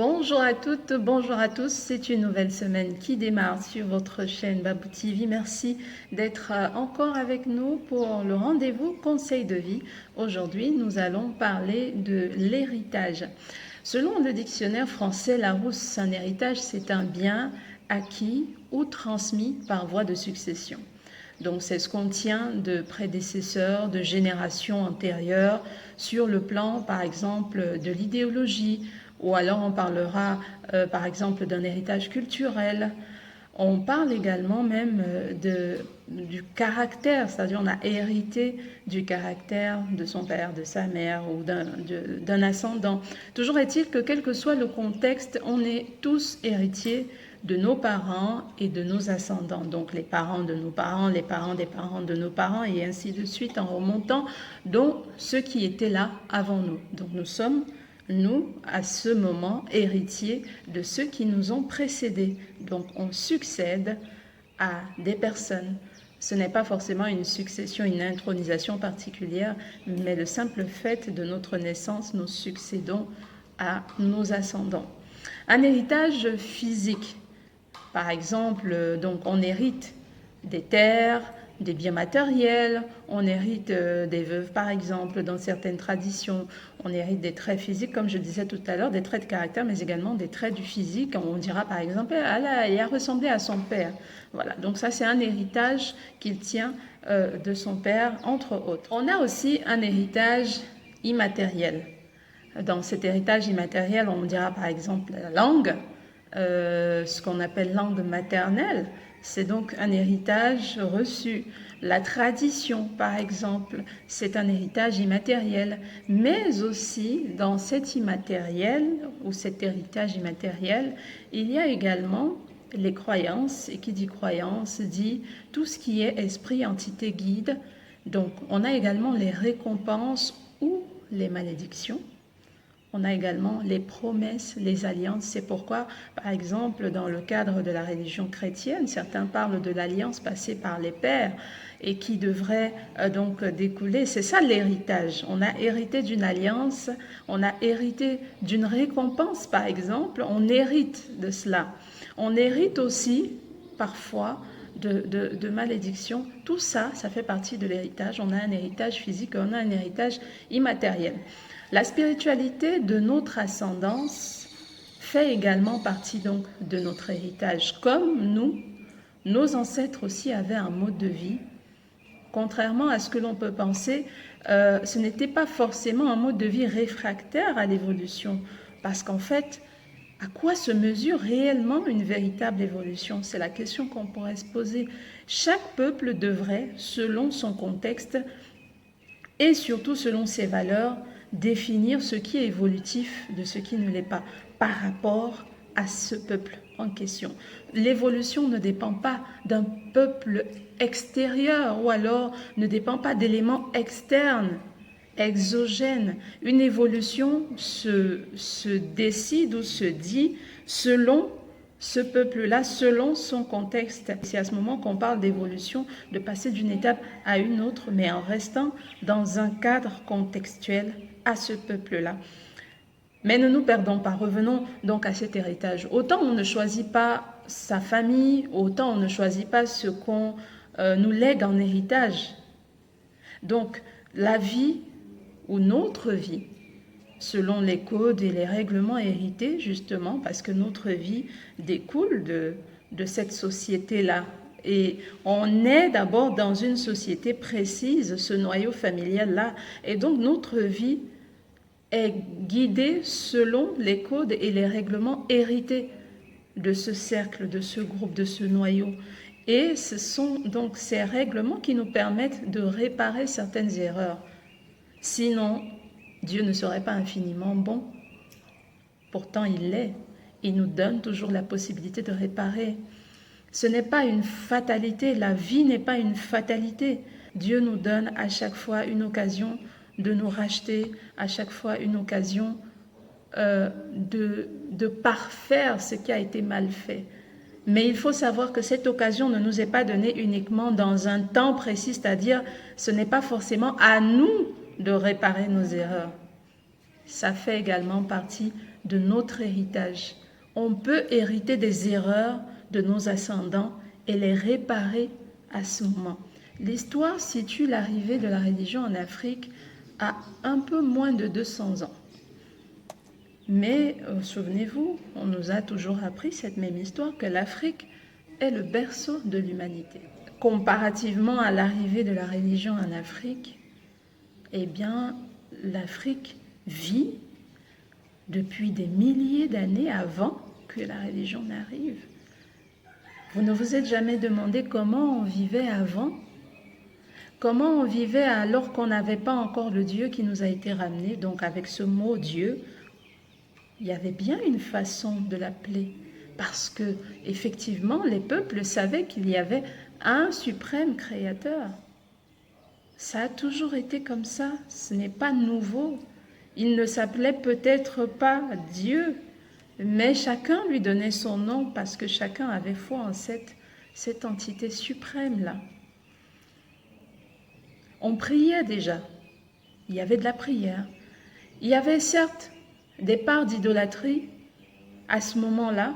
Bonjour à toutes, bonjour à tous. C'est une nouvelle semaine qui démarre sur votre chaîne Babou TV. Merci d'être encore avec nous pour le rendez-vous Conseil de vie. Aujourd'hui, nous allons parler de l'héritage. Selon le dictionnaire français Larousse, un héritage, c'est un bien acquis ou transmis par voie de succession. Donc c'est ce qu'on tient de prédécesseurs, de générations antérieures, sur le plan par exemple de l'idéologie, ou alors on parlera par exemple d'un héritage culturel. On parle également même du caractère, c'est-à-dire on a hérité du caractère de son père, de sa mère ou d'un ascendant. Toujours est-il que quel que soit le contexte, on est tous héritiers de nos parents et de nos ascendants. Donc les parents de nos parents, les parents des parents de nos parents et ainsi de suite en remontant, dont ceux qui étaient là avant nous. Donc nous sommes nous, à ce moment, héritiers de ceux qui nous ont précédés. Donc, on succède à des personnes. Ce n'est pas forcément une succession, une intronisation particulière, mais le simple fait de notre naissance, nous succédons à nos ascendants. Un héritage physique, par exemple, donc on hérite des terres, des biens matériels, on hérite des veuves par exemple dans certaines traditions, on hérite des traits physiques comme je disais tout à l'heure, des traits de caractère mais également des traits du physique, on dira par exemple il a ressemblé à son père, voilà, donc ça c'est un héritage qu'il tient de son père entre autres. On a aussi un héritage immatériel. Dans cet héritage immatériel on dira par exemple la langue, ce qu'on appelle langue maternelle. C'est donc un héritage reçu. La tradition, par exemple, c'est un héritage immatériel. Mais aussi, dans cet immatériel, ou cet héritage immatériel, il y a également les croyances. Et qui dit croyance dit tout ce qui est esprit, entité, guide. Donc, on a également les récompenses ou les malédictions. On a également les promesses, les alliances. C'est pourquoi, par exemple, dans le cadre de la religion chrétienne, certains parlent de l'alliance passée par les pères et qui devrait donc découler. C'est ça l'héritage. On a hérité d'une alliance, on a hérité d'une récompense, par exemple. On hérite de cela. On hérite aussi, parfois, de malédictions. Tout ça, ça fait partie de l'héritage. On a un héritage physique, on a un héritage immatériel. La spiritualité de notre ascendance fait également partie donc de notre héritage. Comme nous, nos ancêtres aussi avaient un mode de vie. Contrairement à ce que l'on peut penser, ce n'était pas forcément un mode de vie réfractaire à l'évolution. Parce qu'en fait, à quoi se mesure réellement une véritable évolution? C'est la question qu'on pourrait se poser. Chaque peuple devrait, selon son contexte et surtout selon ses valeurs, définir ce qui est évolutif de ce qui ne l'est pas par rapport à ce peuple en question. L'évolution ne dépend pas d'un peuple extérieur ou alors ne dépend pas d'éléments externes, exogènes. Une évolution se décide ou se dit selon ce peuple-là, selon son contexte. C'est à ce moment qu'on parle d'évolution, de passer d'une étape à une autre, mais en restant dans un cadre contextuel à ce peuple-là. Mais ne nous perdons pas, revenons donc à cet héritage. Autant on ne choisit pas sa famille, autant on ne choisit pas ce qu'on nous lègue en héritage. Donc la vie ou notre vie, selon les codes et les règlements hérités, justement, parce que notre vie découle de cette société-là. Et on est d'abord dans une société précise, ce noyau familial-là. Et donc notre vie est guidée selon les codes et les règlements hérités de ce cercle, de ce groupe, de ce noyau. Et ce sont donc ces règlements qui nous permettent de réparer certaines erreurs. Sinon, Dieu ne serait pas infiniment bon. Pourtant, il l'est. Il nous donne toujours la possibilité de réparer. Ce n'est pas une fatalité. La vie n'est pas une fatalité. Dieu nous donne à chaque fois une occasion de nous racheter, à chaque fois une occasion de parfaire ce qui a été mal fait. Mais il faut savoir que cette occasion ne nous est pas donnée uniquement dans un temps précis, c'est-à-dire ce n'est pas forcément à nous de réparer nos erreurs. Ça fait également partie de notre héritage. On peut hériter des erreurs de nos ascendants et les réparer à ce moment. L'histoire situe l'arrivée de la religion en Afrique à un peu moins de 200 ans. Mais souvenez-vous, on nous a toujours appris cette même histoire que l'Afrique est le berceau de l'humanité. Comparativement à l'arrivée de la religion en Afrique, eh bien, l'Afrique vit depuis des milliers d'années avant que la religion n'arrive. Vous ne vous êtes jamais demandé comment on vivait avant? Comment on vivait alors qu'on n'avait pas encore le Dieu qui nous a été ramené? Donc avec ce mot Dieu, il y avait bien une façon de l'appeler. Parce que effectivement, les peuples savaient qu'il y avait un suprême créateur. Ça a toujours été comme ça, ce n'est pas nouveau. Il ne s'appelait peut-être pas Dieu, mais chacun lui donnait son nom parce que chacun avait foi en cette entité suprême-là. On priait déjà, il y avait de la prière. Il y avait certes des parts d'idolâtrie à ce moment-là,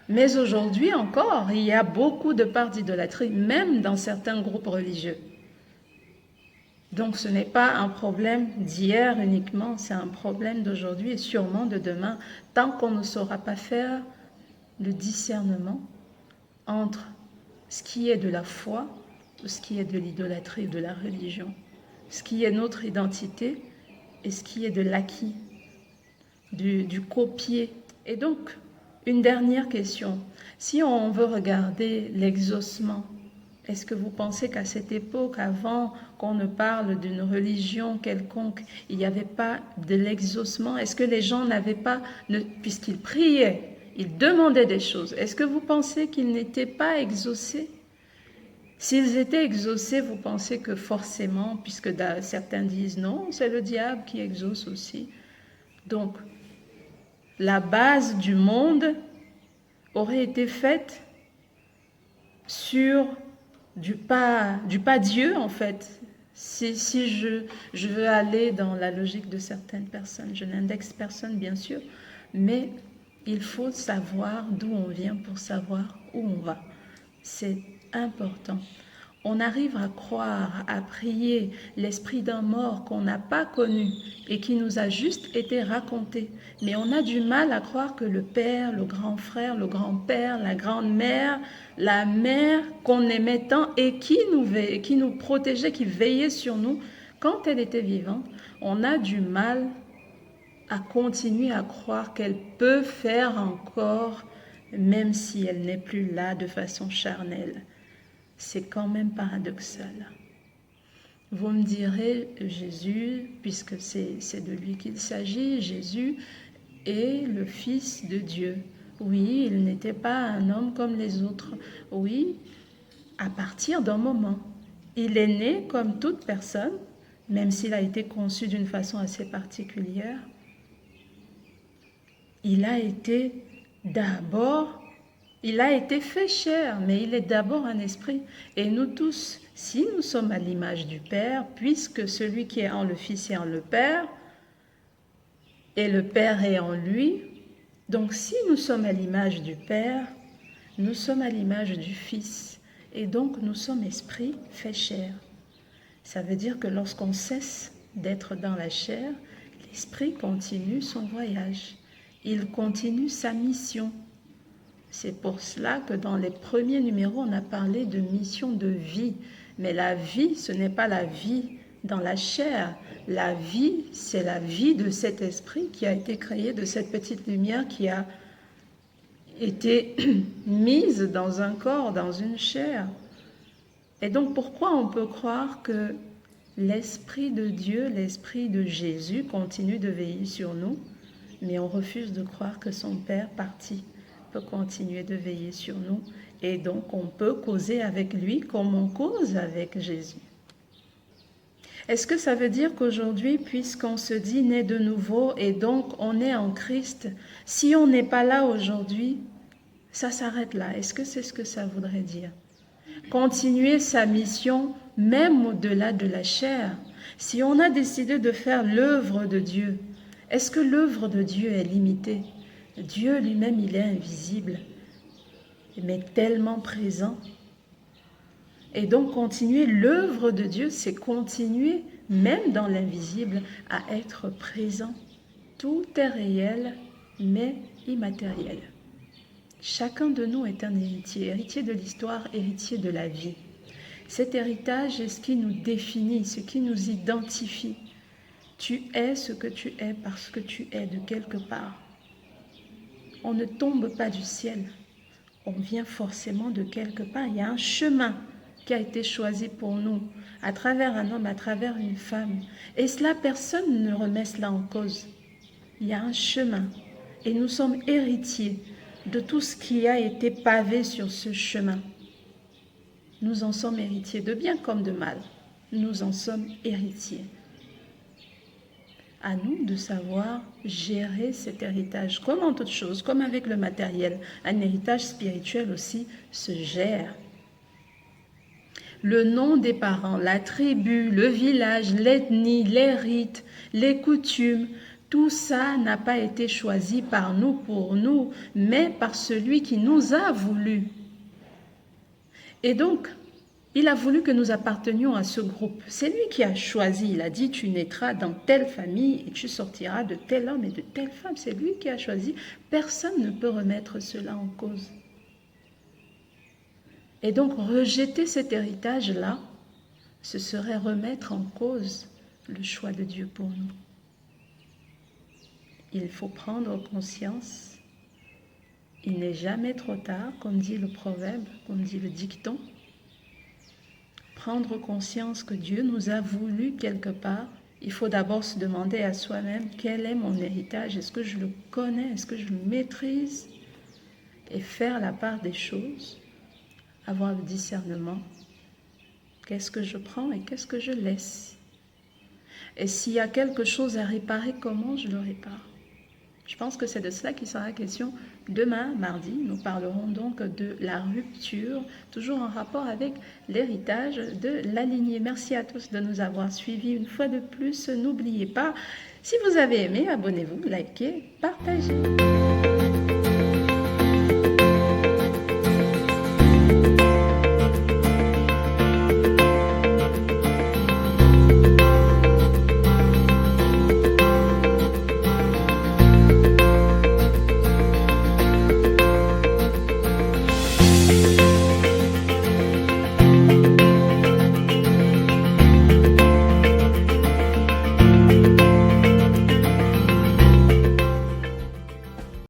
mais aujourd'hui encore, il y a beaucoup de parts d'idolâtrie, même dans certains groupes religieux. Donc ce n'est pas un problème d'hier uniquement, c'est un problème d'aujourd'hui et sûrement de demain, tant qu'on ne saura pas faire le discernement entre ce qui est de la foi, ce qui est de l'idolâtrie, de la religion, ce qui est notre identité et ce qui est de l'acquis, du copier. Et donc, une dernière question. Si on veut regarder l'exaucement, est-ce que vous pensez qu'à cette époque, avant qu'on ne parle d'une religion quelconque, il n'y avait pas de l'exaucement? Est-ce que les gens n'avaient pas, puisqu'ils priaient, ils demandaient des choses, est-ce que vous pensez qu'ils n'étaient pas exaucés? S'ils étaient exaucés, vous pensez que forcément, puisque certains disent non, c'est le diable qui exauce aussi. Donc, la base du monde aurait été faite sur du pas Dieu, en fait. Si je veux aller dans la logique de certaines personnes, je n'indexe personne, bien sûr, mais il faut savoir d'où on vient pour savoir où on va. C'est important. On arrive à croire, à prier l'esprit d'un mort qu'on n'a pas connu et qui nous a juste été raconté. Mais on a du mal à croire que le père, le grand frère, le grand-père, la grande-mère, la mère qu'on aimait tant et qui nous protégeait, qui veillait sur nous quand elle était vivante, on a du mal à continuer à croire qu'elle peut faire encore, même si elle n'est plus là de façon charnelle. C'est quand même paradoxal. Vous me direz, Jésus, puisque c'est de lui qu'il s'agit, Jésus est le Fils de Dieu. Oui, il n'était pas un homme comme les autres. Oui, à partir d'un moment. Il est né comme toute personne, même s'il a été conçu d'une façon assez particulière. Il a été fait chair, mais il est d'abord un esprit. Et nous tous, si nous sommes à l'image du Père, puisque celui qui est en le Fils est en le Père, et le Père est en lui, donc si nous sommes à l'image du Père, nous sommes à l'image du Fils, et donc nous sommes esprit fait chair. Ça veut dire que lorsqu'on cesse d'être dans la chair, l'esprit continue son voyage, il continue sa mission. C'est pour cela que dans les premiers numéros, on a parlé de mission de vie. Mais la vie, ce n'est pas la vie dans la chair. La vie, c'est la vie de cet esprit qui a été créé, de cette petite lumière qui a été mise dans un corps, dans une chair. Et donc, pourquoi on peut croire que l'Esprit de Dieu, l'Esprit de Jésus continue de veiller sur nous, mais on refuse de croire que son Père parti peut continuer de veiller sur nous et donc on peut causer avec lui comme on cause avec Jésus. Est-ce que ça veut dire qu'aujourd'hui, puisqu'on se dit né de nouveau et donc on est en Christ, si on n'est pas là aujourd'hui, ça s'arrête là? Est-ce que c'est ce que ça voudrait dire? Continuer sa mission même au-delà de la chair. Si on a décidé de faire l'œuvre de Dieu, Est-ce que l'œuvre de Dieu est limitée? Dieu lui-même, il est invisible, mais tellement présent. Et donc continuer l'œuvre de Dieu, c'est continuer, même dans l'invisible, à être présent. Tout est réel, mais immatériel. Chacun de nous est un héritier, héritier de l'histoire, héritier de la vie. Cet héritage est ce qui nous définit, ce qui nous identifie. Tu es ce que tu es parce que tu es de quelque part. On ne tombe pas du ciel, on vient forcément de quelque part. Il y a un chemin qui a été choisi pour nous, à travers un homme, à travers une femme. Et cela, personne ne remet cela en cause. Il y a un chemin. Et nous sommes héritiers de tout ce qui a été pavé sur ce chemin. Nous en sommes héritiers, de bien comme de mal. Nous en sommes héritiers. À nous de savoir gérer cet héritage, comme en toute chose, comme avec le matériel. Un héritage spirituel aussi se gère. Le nom des parents, la tribu, le village, l'ethnie, les rites, les coutumes, tout ça n'a pas été choisi par nous pour nous, mais par celui qui nous a voulu. Et donc, il a voulu que nous appartenions à ce groupe. C'est lui qui a choisi. Il a dit, tu naîtras dans telle famille et tu sortiras de tel homme et de telle femme. C'est lui qui a choisi. Personne ne peut remettre cela en cause. Et donc, rejeter cet héritage-là, ce serait remettre en cause le choix de Dieu pour nous. Il faut prendre conscience. Il n'est jamais trop tard, comme dit le proverbe, comme dit le dicton. Prendre conscience que Dieu nous a voulu quelque part. Il faut d'abord se demander à soi-même, quel est mon héritage? Est-ce que je le connais? Est-ce que je le maîtrise? Et faire la part des choses. Avoir le discernement. Qu'est-ce que je prends et qu'est-ce que je laisse? Et s'il y a quelque chose à réparer, comment je le répare? Je pense que c'est de cela qu'il sera question demain, mardi. Nous parlerons donc de la rupture, toujours en rapport avec l'héritage de la lignée. Merci à tous de nous avoir suivis une fois de plus. N'oubliez pas, si vous avez aimé, abonnez-vous, likez, partagez.